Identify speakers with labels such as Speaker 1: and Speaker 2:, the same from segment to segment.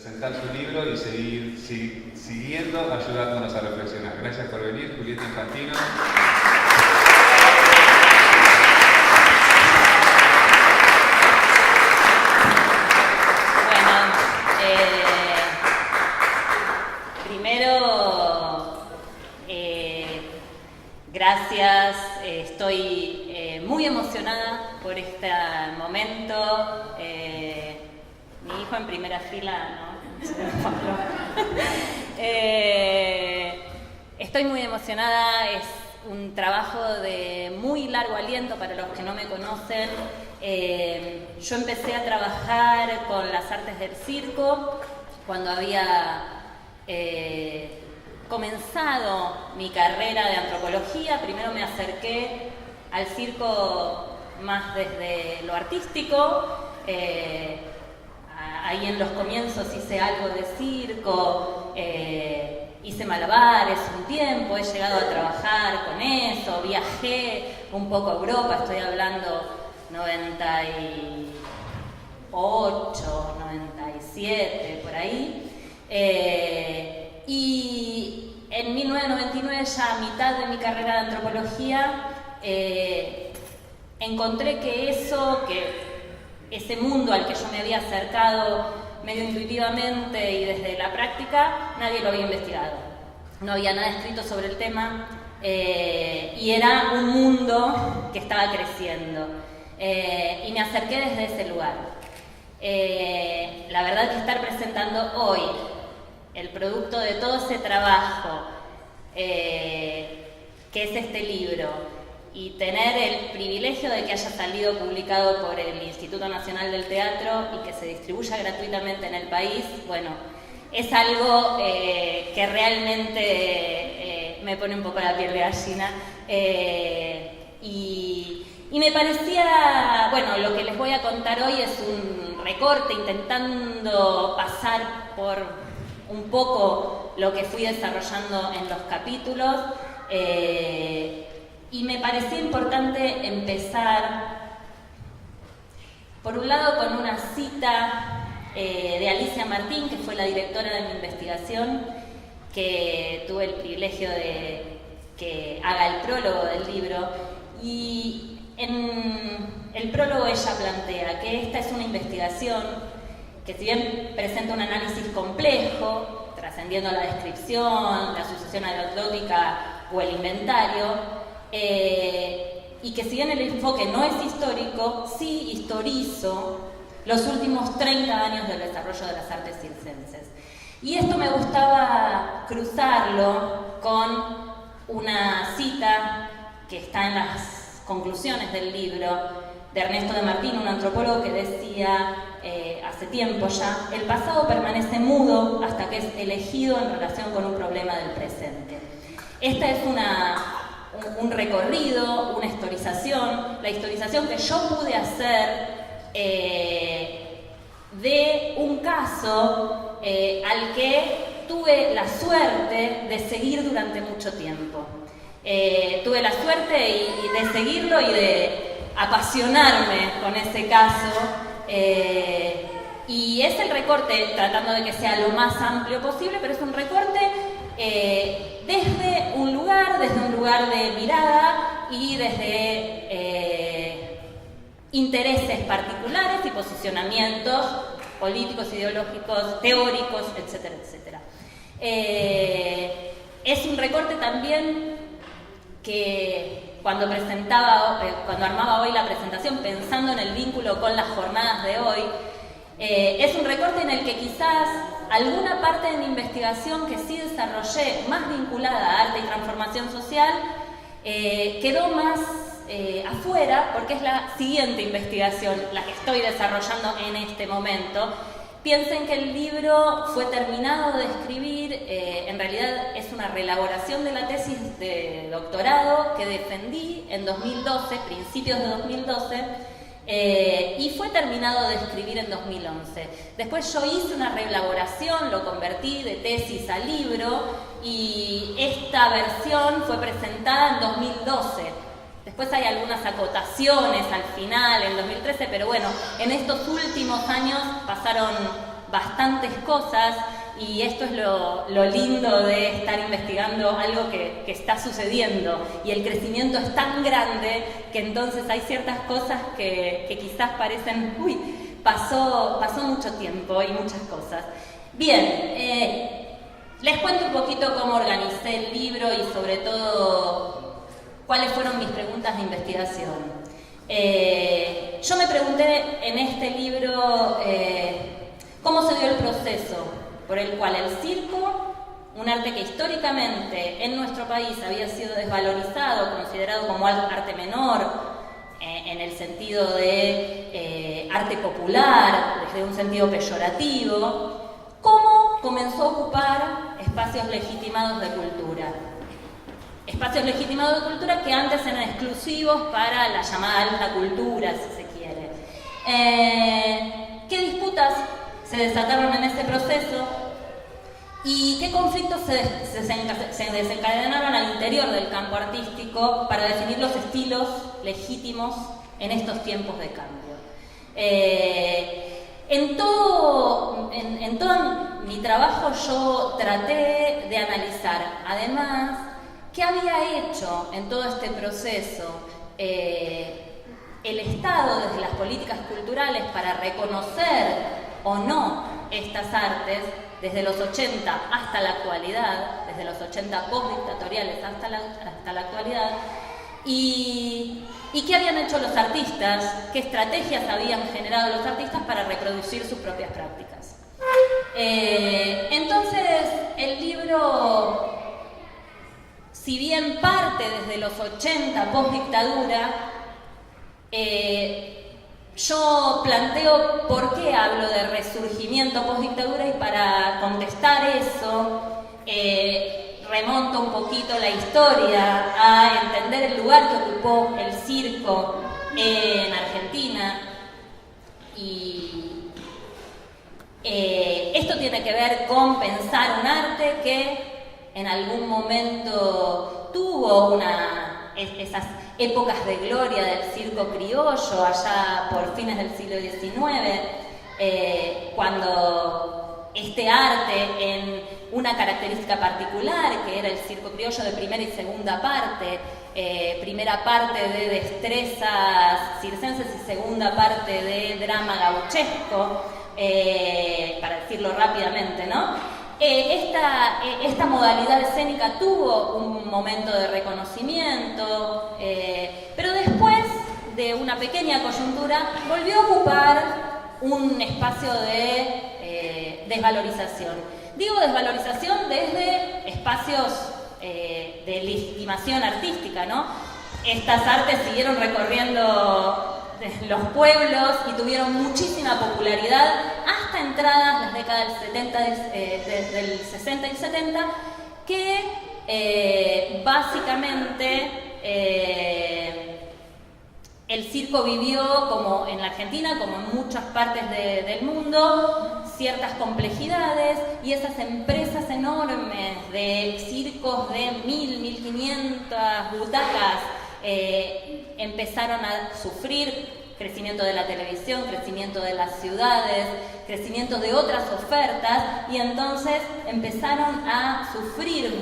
Speaker 1: presentar su libro y seguir siguiendo ayudándonos a reflexionar. Gracias por venir, Julieta Infantino.
Speaker 2: Gracias, estoy muy emocionada por este momento. Mi hijo en primera fila, ¿no? Estoy muy emocionada, es un trabajo de muy largo aliento para los que no me conocen. Yo empecé a trabajar con las artes del circo cuando había comenzado mi carrera de antropología. Primero me acerqué al circo más desde lo artístico. Ahí en los comienzos hice algo de circo, hice malabares un tiempo, he llegado a trabajar con eso, viajé un poco a Europa, estoy hablando 98, 97, por ahí. Y en 1999, ya a mitad de mi carrera de antropología, encontré que ese mundo al que yo me había acercado medio intuitivamente y desde la práctica, nadie lo había investigado. No había nada escrito sobre el tema y era un mundo que estaba creciendo. Y me acerqué desde ese lugar. La verdad que estar presentando hoy el producto de todo ese trabajo, que es este libro, y tener el privilegio de que haya salido publicado por el Instituto Nacional del Teatro y que se distribuya gratuitamente en el país, bueno, es algo que realmente me pone un poco la piel de gallina. Y me parecía, bueno, lo que les voy a contar hoy es un recorte intentando pasar por un poco lo que fui desarrollando en los capítulos, y me parecía importante empezar, por un lado, con una cita de Alicia Martín, que fue la directora de mi investigación, que tuve el privilegio de que haga el prólogo del libro. Y en el prólogo ella plantea que esta es una investigación que, si bien presenta un análisis complejo, trascendiendo la descripción, la sucesión anecdótica o el inventario, y que, si bien el enfoque no es histórico, sí historizo los últimos 30 años del desarrollo de las artes circenses. Y esto me gustaba cruzarlo con una cita que está en las conclusiones del libro de Ernesto de Martín, un antropólogo, que decía hace tiempo ya: el pasado permanece mudo hasta que es elegido en relación con un problema del presente. Esta es un recorrido, una historización, la historización que yo pude hacer de un caso al que tuve la suerte de seguir durante mucho tiempo. Tuve la suerte de seguirlo y de apasionarme con ese caso, y es el recorte, tratando de que sea lo más amplio posible, pero es un recorte desde un lugar de mirada y desde intereses particulares y posicionamientos políticos, ideológicos, teóricos, etcétera, etcétera. Es un recorte también que cuando armaba hoy la presentación, pensando en el vínculo con las jornadas de hoy, es un recorte en el que quizás alguna parte de mi investigación que sí desarrollé, más vinculada a arte y transformación social, quedó más afuera, porque es la siguiente investigación, la que estoy desarrollando en este momento. Piensen que el libro fue terminado de escribir, en realidad es una reelaboración de la tesis de doctorado que defendí en 2012, principios de 2012, y fue terminado de escribir en 2011. Después yo hice una reelaboración, lo convertí de tesis a libro, y esta versión fue presentada en 2012. Después hay algunas acotaciones al final, en 2013, pero bueno, en estos últimos años pasaron bastantes cosas, y esto es lo lindo de estar investigando algo que está sucediendo, y el crecimiento es tan grande que entonces hay ciertas cosas que quizás parecen, uy, pasó mucho tiempo y muchas cosas. Bien, les cuento un poquito cómo organicé el libro y sobre todo cuáles fueron mis preguntas de investigación. Yo me pregunté en este libro cómo se dio el proceso por el cual el circo, un arte que históricamente en nuestro país había sido desvalorizado, considerado como arte menor, en el sentido de arte popular, desde un sentido peyorativo, cómo comenzó a ocupar espacios legitimados de cultura. Espacios legitimados de cultura que antes eran exclusivos para la llamada alta cultura, si se quiere. ¿Qué disputas se desataron en este proceso? ¿Y qué conflictos se desencadenaron al interior del campo artístico para definir los estilos legítimos en estos tiempos de cambio? En todo mi trabajo yo traté de analizar, además, qué había hecho en todo este proceso el Estado desde las políticas culturales para reconocer o no estas artes desde los 80 hasta la actualidad, desde los 80 postdictatoriales hasta la actualidad, y qué habían hecho los artistas, qué estrategias habían generado los artistas para reproducir sus propias prácticas. Entonces, el libro, si bien parte desde los 80 postdictadura, yo planteo por qué hablo de resurgimiento postdictadura, y para contestar eso remonto un poquito la historia a entender el lugar que ocupó el circo en Argentina. Y esto tiene que ver con pensar un arte que en algún momento tuvo esas épocas de gloria del circo criollo, allá por fines del siglo XIX, cuando este arte, en una característica particular, que era el circo criollo de primera y segunda parte, primera parte de destrezas circenses y segunda parte de drama gauchesco, para decirlo rápidamente, ¿no? Esta modalidad escénica tuvo un momento de reconocimiento, pero después de una pequeña coyuntura volvió a ocupar un espacio de desvalorización. Digo desvalorización desde espacios de legitimación artística, ¿no? Estas artes siguieron recorriendo los pueblos y tuvieron muchísima popularidad hasta entradas las décadas del 60 y 70, que básicamente el circo vivió, como en la Argentina, como en muchas partes del mundo, ciertas complejidades, y esas empresas enormes de circos de 1.500 butacas empezaron a sufrir crecimiento de la televisión, crecimiento de las ciudades, crecimiento de otras ofertas, y entonces empezaron a sufrir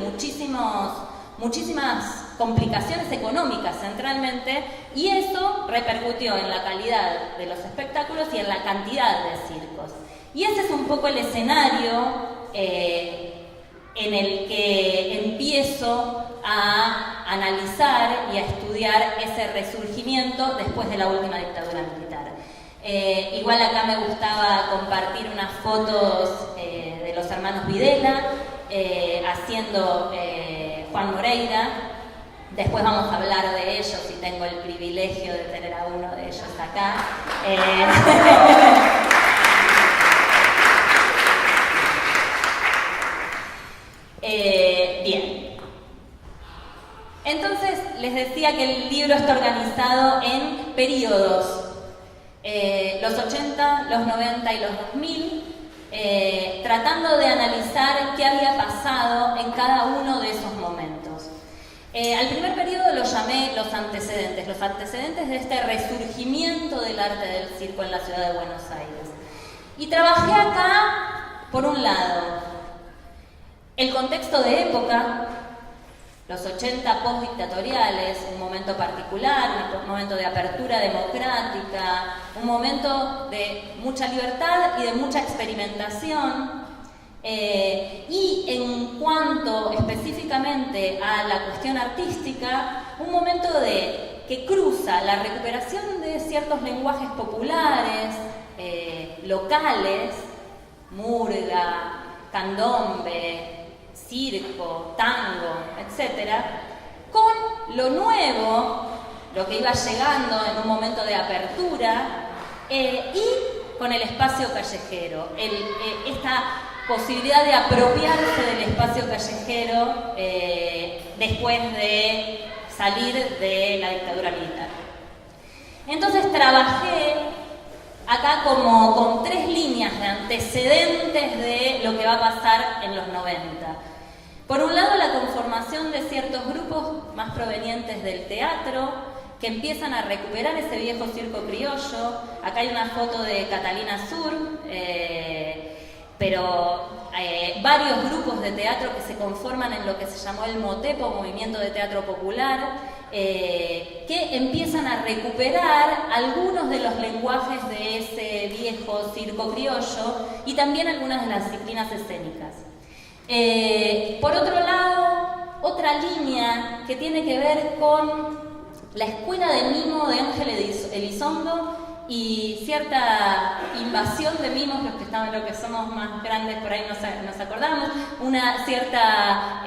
Speaker 2: muchísimas complicaciones económicas centralmente, y eso repercutió en la calidad de los espectáculos y en la cantidad de circos. Y ese es un poco el escenario en el que empiezo a analizar y a estudiar ese resurgimiento después de la última dictadura militar. Igual acá me gustaba compartir unas fotos de los hermanos Videla haciendo Juan Moreira. Después vamos a hablar de ellos y tengo el privilegio de tener a uno de ellos acá. Bien. Entonces, les decía que el libro está organizado en periodos. Los 80, los 90 y los 2000, tratando de analizar qué había pasado en cada uno de esos momentos. Al primer periodo lo llamé los antecedentes de este resurgimiento del arte del circo en la ciudad de Buenos Aires. Y trabajé acá, por un lado, el contexto de época, los 80 postdictatoriales, un momento particular, un momento de apertura democrática, un momento de mucha libertad y de mucha experimentación. Y en cuanto específicamente a la cuestión artística, un momento que cruza la recuperación de ciertos lenguajes populares, locales, murga, candombe, circo, tango, etc., con lo nuevo, lo que iba llegando en un momento de apertura, y con el espacio callejero, esta posibilidad de apropiarse del espacio callejero después de salir de la dictadura militar. Entonces trabajé acá como con 3 líneas de antecedentes de lo que va a pasar en los 90. Por un lado, la conformación de ciertos grupos más provenientes del teatro que empiezan a recuperar ese viejo circo criollo. Acá hay una foto de Catalina Sur, pero varios grupos de teatro que se conforman en lo que se llamó el MOTEPO, Movimiento de Teatro Popular, que empiezan a recuperar algunos de los lenguajes de ese viejo circo criollo y también algunas de las disciplinas escénicas. Por otro lado, otra línea que tiene que ver con la escuela de mimo de Ángel Elizondo y cierta invasión de mimos, los que somos más grandes por ahí nos acordamos, una cierta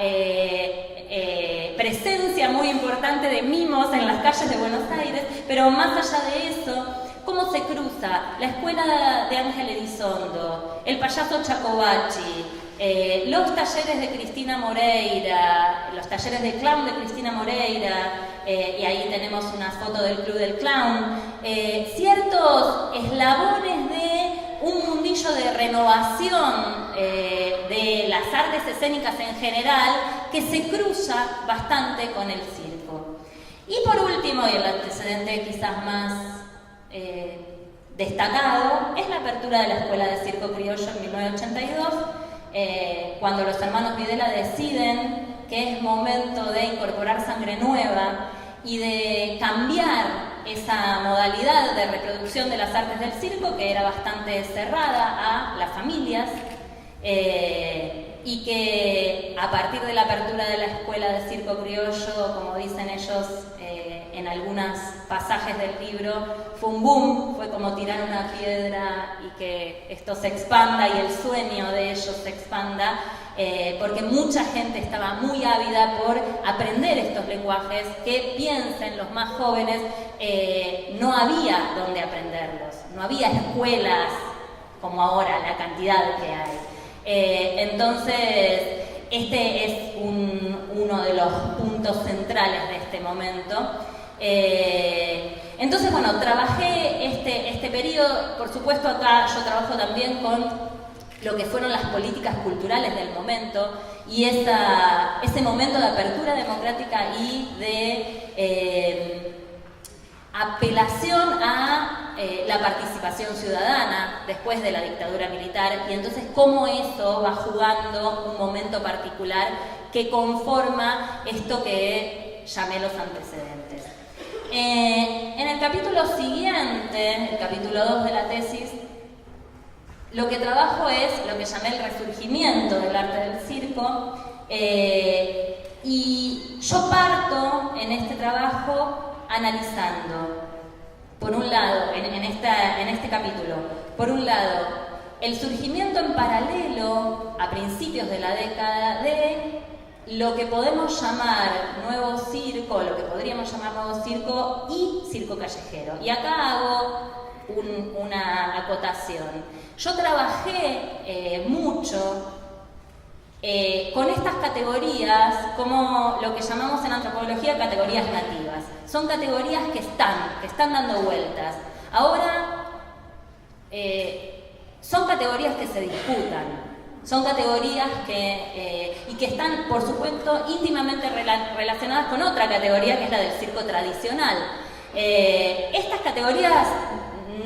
Speaker 2: presencia muy importante de mimos en las calles de Buenos Aires, pero más allá de eso, ¿cómo se cruza la escuela de Ángel Elizondo, el payaso Chacobachi, los talleres de Cristina Moreira, los talleres de clown de Cristina Moreira, y ahí tenemos una foto del Club del Clown, ciertos eslabones de un mundillo de renovación de las artes escénicas en general que se cruza bastante con el circo. Y por último, y el antecedente quizás más destacado, es la apertura de la Escuela de Circo Criollo en 1982, cuando los hermanos Videla deciden que es momento de incorporar sangre nueva y de cambiar esa modalidad de reproducción de las artes del circo, que era bastante cerrada a las familias, y que a partir de la apertura de la Escuela de Circo Criollo, como dicen ellos en algunos pasajes del libro, fue un boom, fue como tirar una piedra y que esto se expanda y el sueño de ellos se expanda, porque mucha gente estaba muy ávida por aprender estos lenguajes que, piensen los más jóvenes, no había donde aprenderlos, no había escuelas como ahora, la cantidad que hay. Entonces, este es uno de los puntos centrales de este momento. Entonces, bueno, trabajé este periodo. Por supuesto, acá yo trabajo también con lo que fueron las políticas culturales del momento y ese momento de apertura democrática y de apelación a la participación ciudadana después de la dictadura militar, y entonces cómo eso va jugando un momento particular que conforma esto que llamé los antecedentes. En el capítulo siguiente, el capítulo 2 de la tesis, lo que trabajo es lo que llamé el resurgimiento del arte del circo, y yo parto en este trabajo analizando, por un lado, en este capítulo, por un lado, el surgimiento en paralelo a principios de la década de lo que podemos llamar nuevo circo, lo que podríamos llamar nuevo circo y circo callejero. Y acá hago una acotación. Yo trabajé mucho con estas categorías, como lo que llamamos en antropología categorías nativas. Son categorías que están dando vueltas. Ahora, son categorías que se disputan. Son categorías que están, por supuesto, íntimamente relacionadas con otra categoría, que es la del circo tradicional. Estas categorías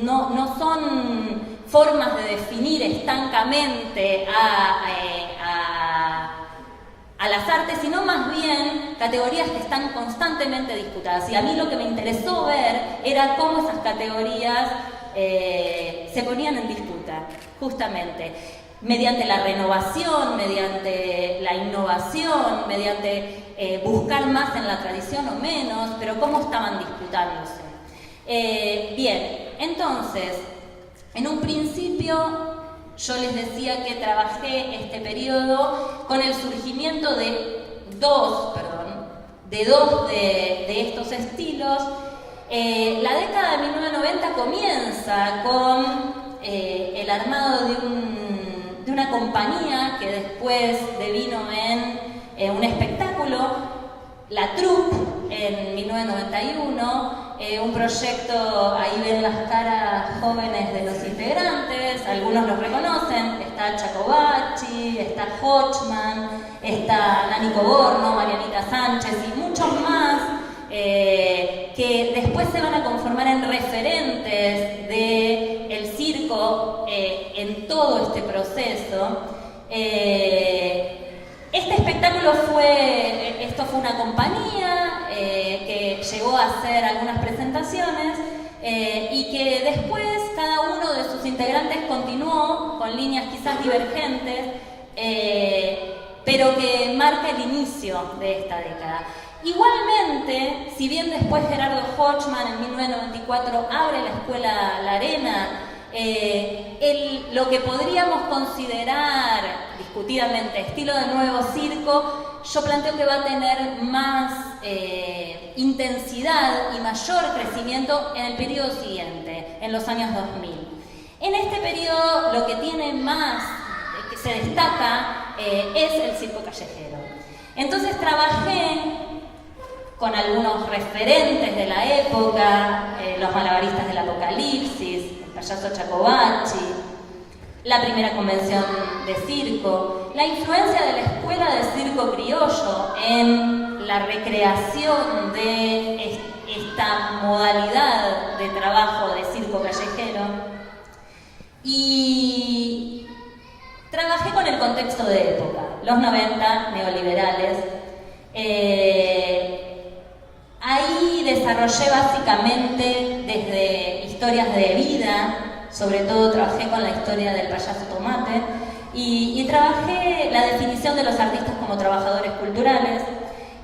Speaker 2: no son formas de definir estancamente a las artes, sino más bien categorías que están constantemente disputadas. Y a mí lo que me interesó ver era cómo esas categorías se ponían en disputa, justamente, mediante la renovación, mediante la innovación, mediante buscar más en la tradición o menos, pero cómo estaban disputándose. Bien, entonces, en un principio yo les decía que trabajé este periodo con el surgimiento de dos de estos estilos. La década de 1990 comienza con el armado de una compañía que después devino en un espectáculo, La Troupe, en 1991, un proyecto, ahí ven las caras jóvenes de los integrantes, algunos los reconocen, está Jacobacci, está Hodgman, está Nani Coborno, Marianita Sánchez y muchos más, que después se van a conformar en referentes del circo en todo este proceso. Este espectáculo fue una compañía que llegó a hacer algunas presentaciones y que después cada uno de sus integrantes continuó con líneas quizás divergentes, pero que marca el inicio de esta década. Igualmente, si bien después Gerardo Hodgman en 1994 abre la escuela La Arena, lo que podríamos considerar discutidamente estilo de nuevo circo, yo planteo que va a tener más intensidad y mayor crecimiento en el periodo siguiente, en los años 2000. En este periodo lo que tiene más, que se destaca, es el circo callejero. Entonces trabajé con algunos referentes de la época, los malabaristas del Apocalipsis, el payaso Jacobacci, la primera convención de circo, la influencia de la escuela de circo criollo en la recreación de esta modalidad de trabajo de circo callejero, y trabajé con el contexto de época, los 90, neoliberales. Ahí desarrollé básicamente desde historias de vida, sobre todo trabajé con la historia del payaso Tomate y trabajé la definición de los artistas como trabajadores culturales,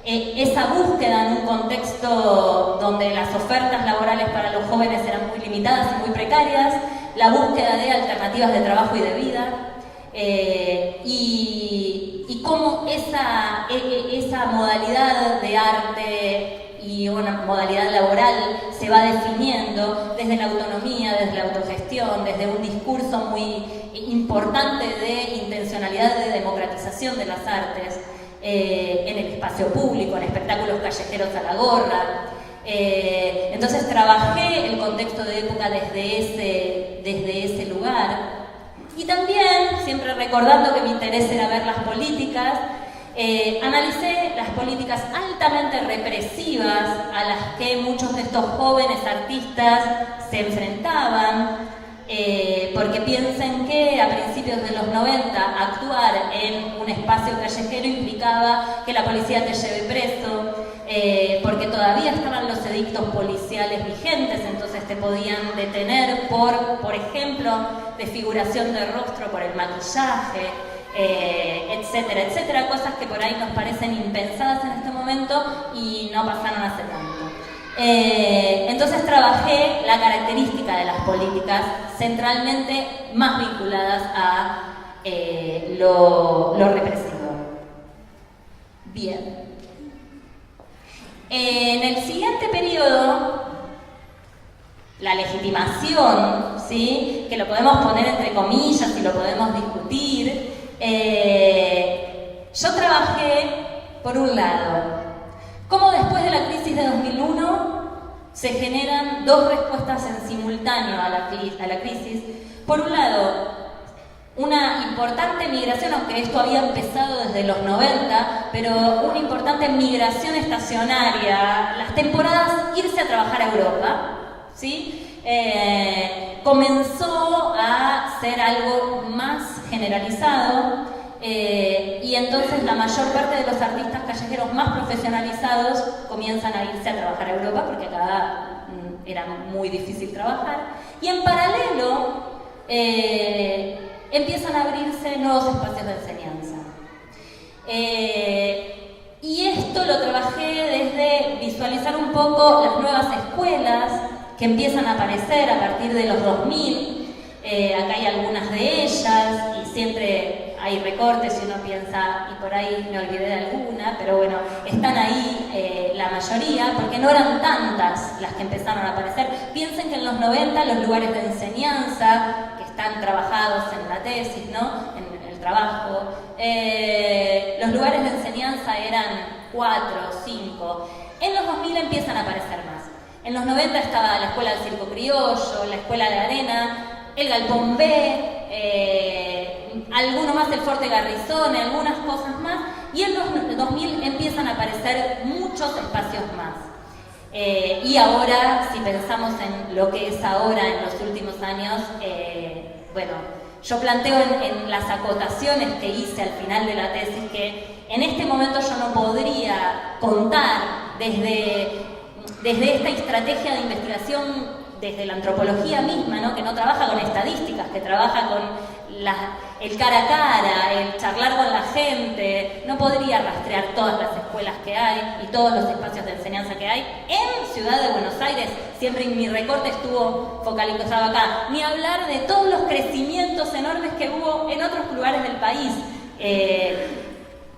Speaker 2: esa búsqueda en un contexto donde las ofertas laborales para los jóvenes eran muy limitadas y muy precarias, la búsqueda de alternativas de trabajo y de vida, y cómo esa modalidad de arte y una modalidad laboral se va definiendo desde la autonomía, desde la autogestión, desde un discurso muy importante de intencionalidad de democratización de las artes en el espacio público, en espectáculos callejeros a la gorra. Entonces trabajé el contexto de época desde ese lugar. Y también, siempre recordando que mi interés era ver las políticas, analicé las políticas altamente represivas a las que muchos de estos jóvenes artistas se enfrentaban, porque piensen que a principios de los 90 actuar en un espacio callejero implicaba que la policía te lleve preso, porque todavía estaban los edictos policiales vigentes, entonces te podían detener por ejemplo, desfiguración de rostro por el maquillaje, etcétera, etcétera, cosas que por ahí nos parecen impensadas en este momento y no pasaron hace tanto. Entonces trabajé la característica de las políticas centralmente más vinculadas a lo represivo. Bien. En el siguiente periodo, la legitimación, ¿sí?, que lo podemos poner entre comillas y lo podemos discutir, yo trabajé, por un lado, cómo después de la crisis de 2001 se generan dos respuestas en simultáneo a la crisis. Por un lado, una importante migración, aunque esto había empezado desde los 90, pero una importante migración estacionaria, las temporadas irse a trabajar a Europa, ¿sí? Comenzó a a ser algo más generalizado. Y entonces la mayor parte de los artistas callejeros más profesionalizados comienzan a irse a trabajar a Europa porque acá era muy difícil trabajar. Y en paralelo empiezan a abrirse nuevos espacios de enseñanza. Y esto lo trabajé desde visualizar un poco las nuevas escuelas que empiezan a aparecer a partir de los 2000. Acá hay algunas de ellas y siempre hay recortes y uno piensa, y por ahí me olvidé de alguna, pero bueno, están ahí la mayoría, porque no eran tantas las que empezaron a aparecer. Piensen que en los 90 los lugares de enseñanza, que están trabajados en la tesis, ¿no? En el trabajo, los lugares de enseñanza eran 4 o 5. En los 2000 empiezan a aparecer más. En los 90 estaba la Escuela del Circo Criollo, la Escuela de Arena, el Galpón B, alguno más el Forte Garrizone, algunas cosas más, y en los 2000 empiezan a aparecer muchos espacios más. Y ahora, si pensamos en lo que es ahora, en los últimos años, bueno, yo planteo en las acotaciones que hice al final de la tesis que en este momento yo no podría contar desde esta estrategia de investigación, desde la antropología misma, ¿no? Que no trabaja con estadísticas, que trabaja con el cara a cara, el charlar con la gente. No podría rastrear todas las escuelas que hay y todos los espacios de enseñanza que hay en Ciudad de Buenos Aires. Siempre mi recorte estuvo focalizado acá. Ni hablar de todos los crecimientos enormes que hubo en otros lugares del país.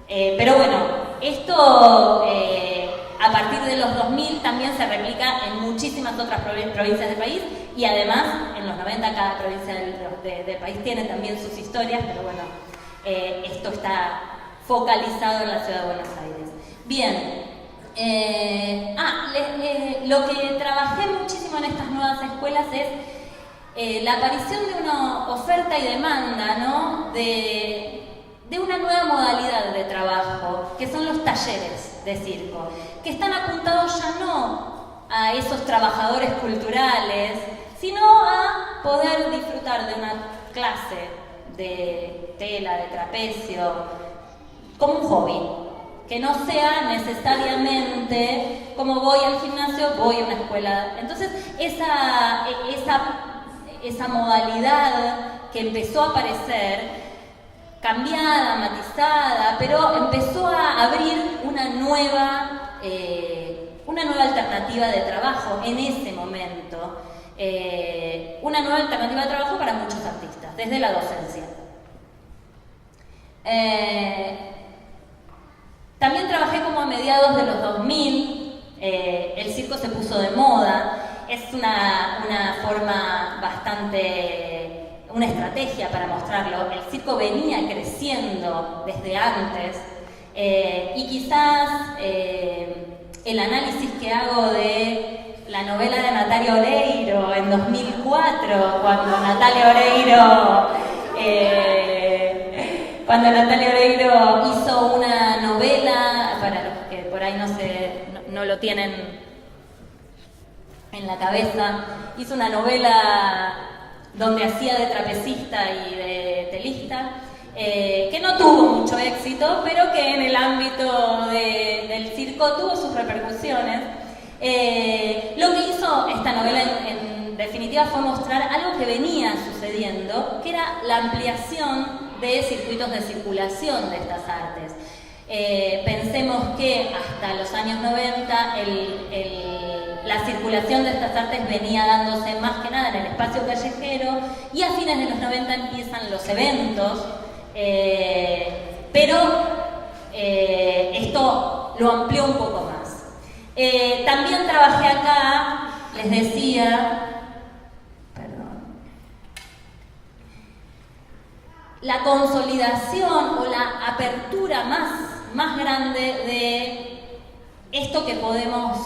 Speaker 2: Pero bueno, esto a partir de los 2000 también se replica en muchísimas otras provincias del país y además en los 90 cada provincia del país tiene también sus historias, pero bueno, esto está focalizado en la Ciudad de Buenos Aires. Bien, lo que trabajé muchísimo en estas nuevas escuelas es la aparición de una oferta y demanda, ¿no? de una nueva modalidad de trabajo, que son los talleres de circo, que están apuntados ya no a esos trabajadores culturales, sino a poder disfrutar de una clase de tela, de trapecio, como un hobby, que no sea necesariamente como voy al gimnasio, voy a una escuela. Entonces, esa modalidad que empezó a aparecer, cambiada, matizada, pero empezó a abrir una nueva alternativa de trabajo en ese momento, una nueva alternativa de trabajo para muchos artistas, desde la docencia. También trabajé como a mediados de los 2000, el circo se puso de moda, es una forma bastante... una estrategia para mostrarlo. El circo venía creciendo desde antes y quizás el análisis que hago de la novela de Natalia Oreiro en 2004, cuando Natalia Oreiro hizo una novela, para los que por ahí no lo tienen en la cabeza, hizo una novela donde hacía de trapecista y de telista, que no tuvo mucho éxito, pero que en el ámbito del circo tuvo sus repercusiones. Lo que hizo esta novela en definitiva fue mostrar algo que venía sucediendo, que era la ampliación de circuitos de circulación de estas artes. Pensemos que hasta los años 90 la circulación de estas artes venía dándose más que nada en el espacio callejero y a fines de los 90 empiezan los eventos, pero esto lo amplió un poco más. También trabajé acá, les decía, la consolidación o la apertura más grande de esto que podemos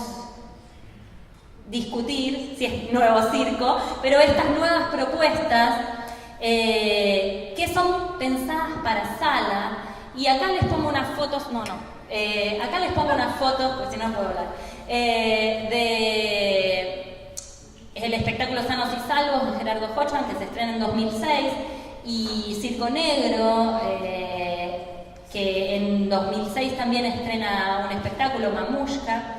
Speaker 2: discutir, si es nuevo circo, pero estas nuevas propuestas que son pensadas para sala, y acá les pongo unas fotos, acá les pongo unas fotos, porque si no puedo hablar, el espectáculo Sanos y Salvos de Gerardo Hochman, que se estrena en 2006, y Circo Negro, que en 2006 también estrena un espectáculo, Mamushka,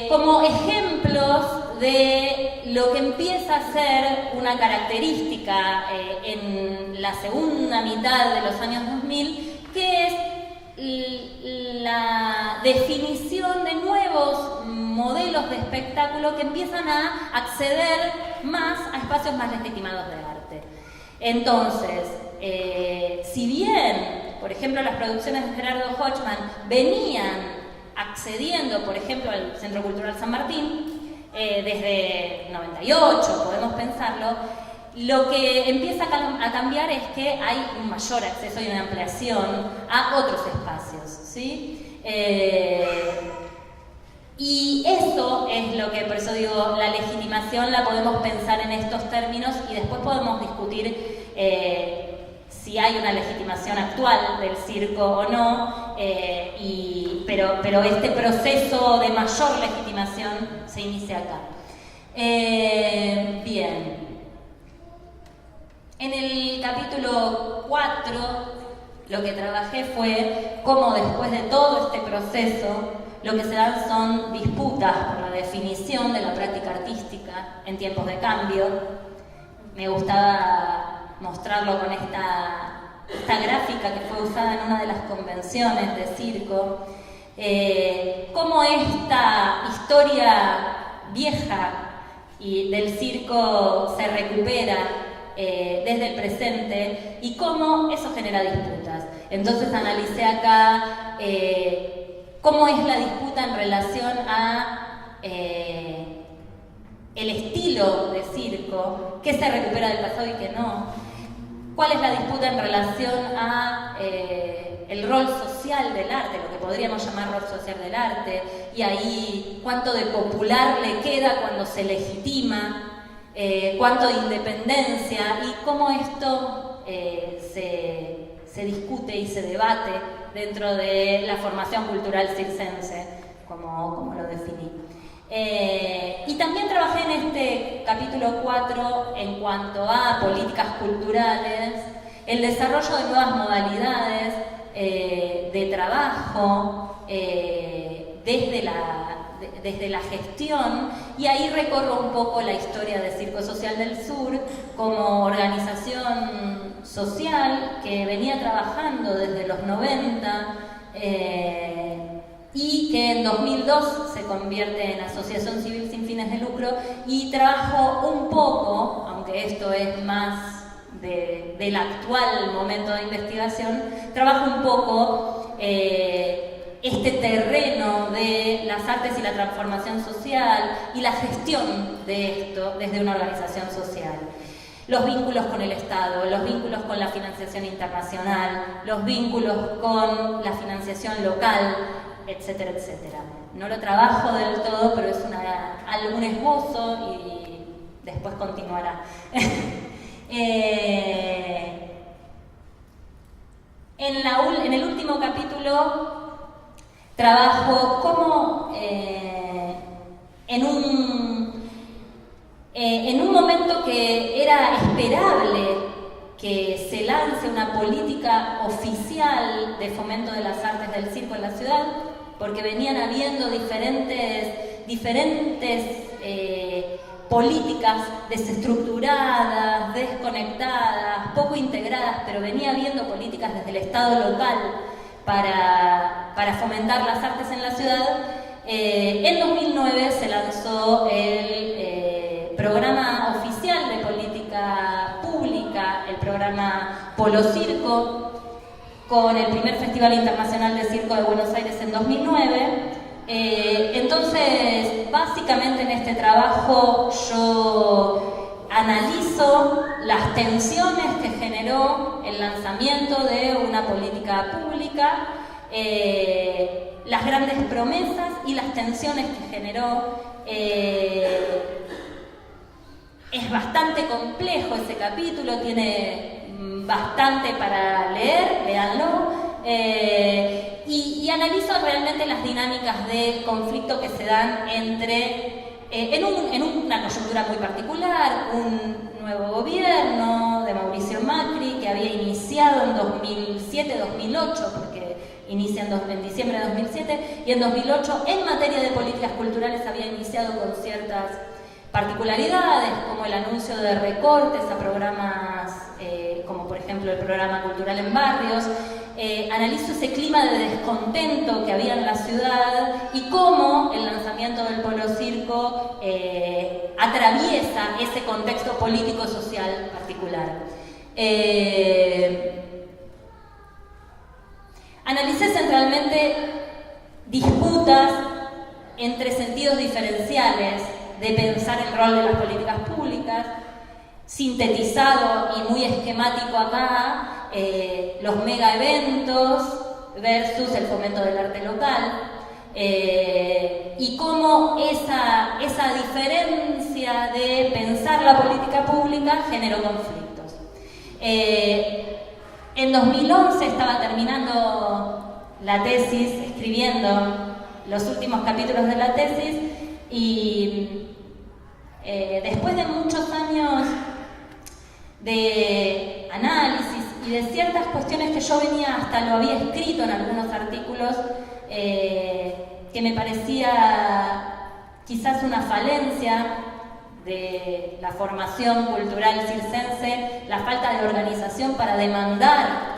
Speaker 2: como ejemplos de lo que empieza a ser una característica en la segunda mitad de los años 2000, que es la definición de nuevos modelos de espectáculo que empiezan a acceder más a espacios más legitimados de arte. Entonces, si bien, por ejemplo, las producciones de Gerardo Hochman venían accediendo, por ejemplo, al Centro Cultural San Martín, desde 98, podemos pensarlo, lo que empieza a cambiar es que hay un mayor acceso y una ampliación a otros espacios, ¿sí? Y eso es lo que, por eso digo, la legitimación la podemos pensar en estos términos y después podemos discutir si hay una legitimación actual del circo o no, pero este proceso de mayor legitimación se inicia acá. Bien. En el capítulo 4 lo que trabajé fue cómo después de todo este proceso lo que se dan son disputas por la definición de la práctica artística en tiempos de cambio. Me gustaba mostrarlo con esta gráfica que fue usada en una de las convenciones de circo, cómo esta historia vieja y del circo se recupera desde el presente y cómo eso genera disputas. Entonces analicé acá cómo es la disputa en relación a el estilo de circo, qué se recupera del pasado y qué no, cuál es la disputa en relación a el rol social del arte, lo que podríamos llamar rol social del arte, y ahí cuánto de popular le queda cuando se legitima, cuánto de independencia y cómo esto se discute y se debate dentro de la formación cultural circense, como lo definí. Y también trabajé en este capítulo 4 en cuanto a políticas culturales, el desarrollo de nuevas modalidades de trabajo desde la gestión, y ahí recorro un poco la historia de Circo Social del Sur como organización social que venía trabajando desde los 90 y que en 2002 se convierte en asociación civil sin fines de lucro, y trabajo un poco, aunque esto es más del actual momento de investigación, trabajo un poco este terreno de las artes y la transformación social y la gestión de esto desde una organización social. Los vínculos con el Estado, los vínculos con la financiación internacional, los vínculos con la financiación local, etcétera, etcétera. No lo trabajo del todo, pero es algún esbozo y después continuará. En el último capítulo trabajo cómo en un momento que era esperable que se lance una política oficial de fomento de las artes del circo en la ciudad, porque venían habiendo diferentes políticas desestructuradas, desconectadas, poco integradas, pero venía habiendo políticas desde el Estado local para fomentar las artes en la ciudad. En 2009 se lanzó el programa oficial de política pública, el programa Polo Circo, con el primer Festival Internacional de Circo de Buenos Aires en 2009. Entonces, básicamente en este trabajo yo analizo las tensiones que generó el lanzamiento de una política pública, las grandes promesas y las tensiones que generó. Es bastante complejo ese capítulo, tiene bastante para leer, léanlo. Y analizo realmente las dinámicas de conflicto que se dan entre en una coyuntura muy particular, un nuevo gobierno de Mauricio Macri que había iniciado en 2007-2008, porque inicia en diciembre de 2007, y en 2008 en materia de políticas culturales había iniciado con ciertas particularidades, como el anuncio de recortes a programas, como por ejemplo el programa cultural en barrios. Analizo ese clima de descontento que había en la ciudad y cómo el lanzamiento del Polo Circo atraviesa ese contexto político-social particular. Analicé centralmente disputas entre sentidos diferenciales de pensar el rol de las políticas públicas, sintetizado y muy esquemático acá, los mega eventos versus el fomento del arte local, y cómo esa diferencia de pensar la política pública generó conflictos. En 2011 estaba terminando la tesis, escribiendo los últimos capítulos de la tesis, y después de muchos años de análisis y de ciertas cuestiones que yo hasta lo había escrito en algunos artículos, que me parecía quizás una falencia de la formación cultural circense, la falta de organización para demandar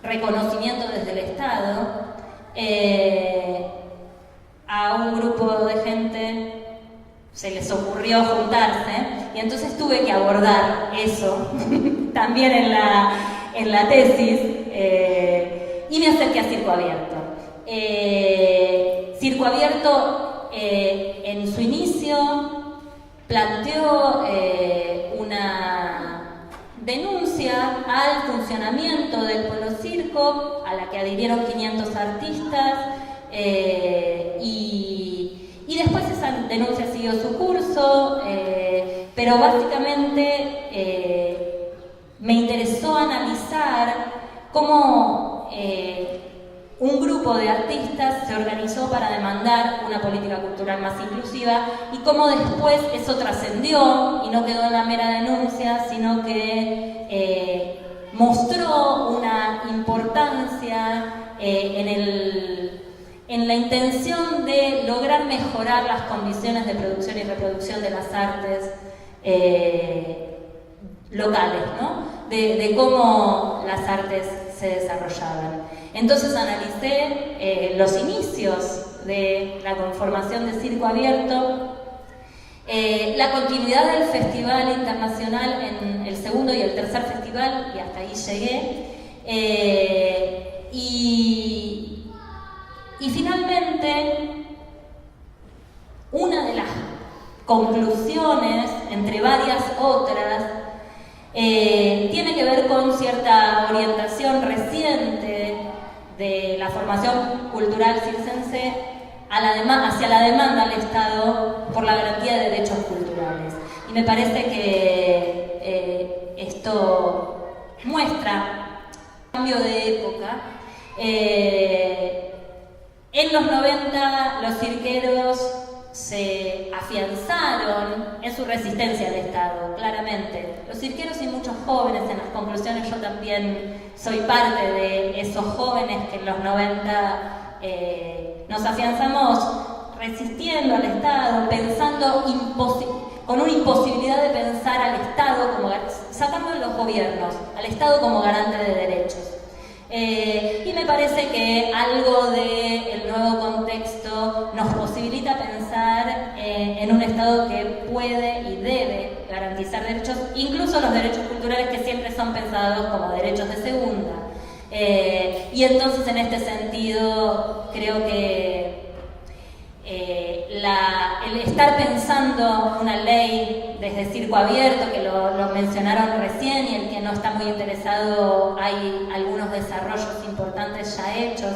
Speaker 2: reconocimiento desde el Estado, a un grupo de gente se les ocurrió juntarse, y entonces tuve que abordar eso también en la tesis, y me acerqué a Circo Abierto. Circo Abierto en su inicio planteó una denuncia al funcionamiento del Polo Circo, a la que adhirieron 500 artistas, y después esa denuncia siguió su curso, pero básicamente me interesó analizar cómo un grupo de artistas se organizó para demandar una política cultural más inclusiva, y cómo después eso trascendió y no quedó en la mera denuncia, sino que mostró una importancia en la intención de lograr mejorar las condiciones de producción y reproducción de las artes locales, ¿no? De cómo las artes se desarrollaban. Entonces analicé los inicios de la conformación de Circo Abierto, la continuidad del Festival Internacional en el segundo y el tercer festival, y hasta ahí llegué, y finalmente, una de las conclusiones, entre varias otras, tiene que ver con cierta orientación reciente de la formación cultural circense hacia la demanda al Estado por la garantía de derechos culturales. Y me parece que esto muestra un cambio de época. En los 90 los cirqueros se afianzaron en su resistencia al Estado, claramente. Los cirqueros y muchos jóvenes, en las conclusiones yo también soy parte de esos jóvenes que en los 90 nos afianzamos resistiendo al Estado, pensando con una imposibilidad de pensar al Estado, sacando de los gobiernos, al Estado como garante de derechos. Y me parece que algo del nuevo contexto nos posibilita pensar en un Estado que puede y debe garantizar derechos, incluso los derechos culturales que siempre son pensados como derechos de segunda. Y entonces en este sentido creo que el estar pensando una ley desde Circo Abierto, que lo mencionaron recién, y el que no está muy interesado, hay algunos desarrollos importantes ya hechos,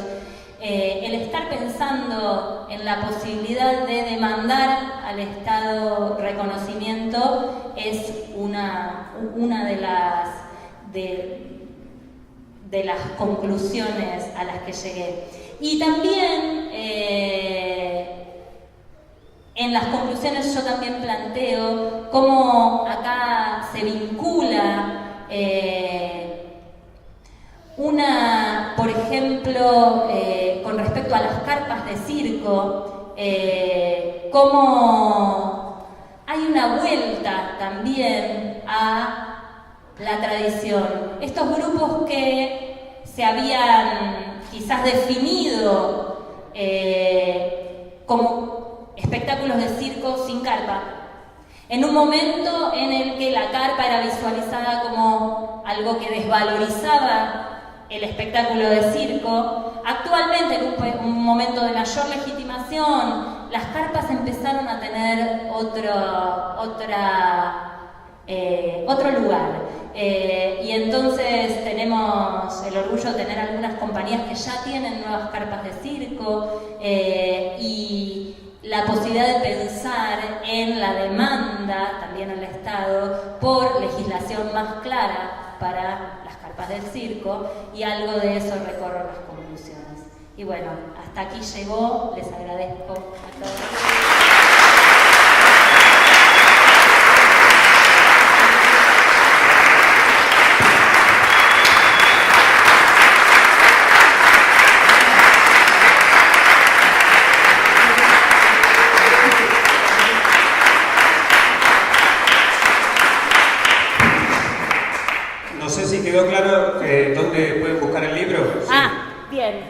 Speaker 2: el estar pensando en la posibilidad de demandar al Estado reconocimiento es una de las conclusiones a las que llegué. Y también En las conclusiones yo también planteo cómo acá se vincula por ejemplo, con respecto a las carpas de circo, cómo hay una vuelta también a la tradición. Estos grupos que se habían quizás definido como espectáculos de circo sin carpa, en un momento en el que la carpa era visualizada como algo que desvalorizaba el espectáculo de circo, actualmente en un momento de mayor legitimación, las carpas empezaron a tener otro lugar. Y entonces tenemos el orgullo de tener algunas compañías que ya tienen nuevas carpas de circo y la posibilidad de pensar en la demanda, también al Estado, por legislación más clara para las carpas del circo, y algo de eso recorro las conclusiones. Y bueno, hasta aquí llegó, les agradezco a todos.
Speaker 3: ¿Quedó claro dónde pueden buscar el libro? Sí.
Speaker 2: Bien,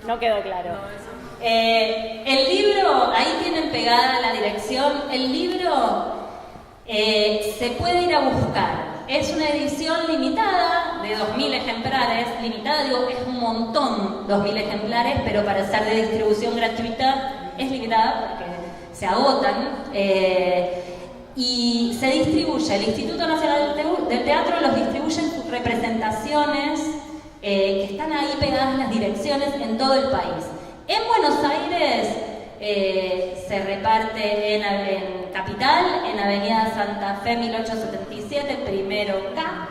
Speaker 2: no quedó claro. El libro, ahí tienen pegada la dirección. El libro se puede ir a buscar. Es una edición limitada de 2.000 ejemplares. Limitada, digo, es un montón, 2.000 ejemplares, pero para ser de distribución gratuita es limitada porque se agotan. Y se distribuye, el Instituto Nacional del Teatro los distribuye en sus representaciones que están ahí pegadas en las direcciones en todo el país. En Buenos Aires se reparte en Capital, en Avenida Santa Fe 1877, primero K,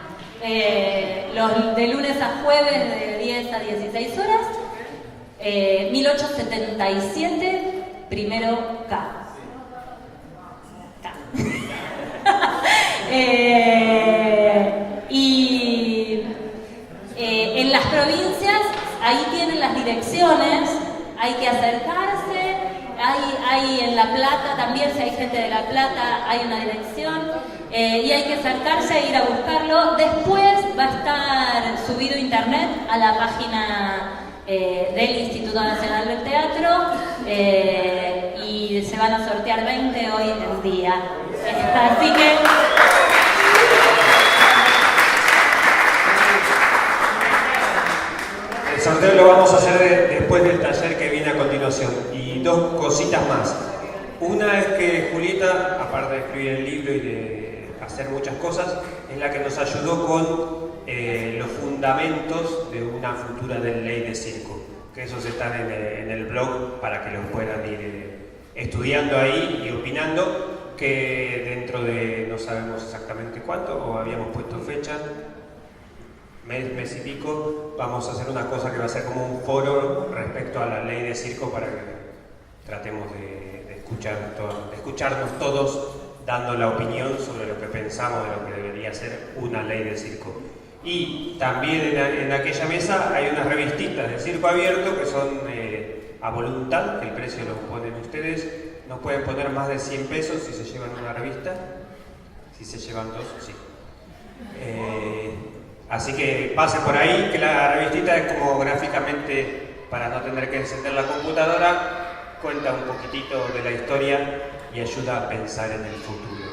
Speaker 2: de lunes a jueves de 10 a 16 horas, 1877, primero K. En las provincias, ahí tienen las direcciones, hay que acercarse, hay en La Plata también, si hay gente de La Plata, hay una dirección, y hay que acercarse e ir a buscarlo. Después va a estar subido a internet a la página del Instituto Nacional del Teatro, y se van a sortear 20 hoy en día. Así que
Speaker 3: el sorteo lo vamos a hacer después del taller que viene a continuación. Y dos cositas más. Una es que Julieta, aparte de escribir el libro y de hacer muchas cosas, es la que nos ayudó con los fundamentos de una futura ley de circo, que esos están en el blog para que los puedan ir estudiando ahí y opinando, que dentro de no sabemos exactamente cuánto, o habíamos puesto fecha, mes y pico, vamos a hacer una cosa que va a ser como un foro respecto a la ley de circo para que tratemos de escucharnos todos dando la opinión sobre lo que pensamos de lo que debería ser una ley de circo. Y también en aquella mesa hay unas revistitas de circo abierto que son a voluntad, que el precio lo ponen ustedes. Nos pueden poner más de 100 pesos si se llevan una revista, si se llevan dos, sí. Así que pasen por ahí, que la revistita es como gráficamente, para no tener que encender la computadora, cuenta un poquitito de la historia y ayuda a pensar en el futuro.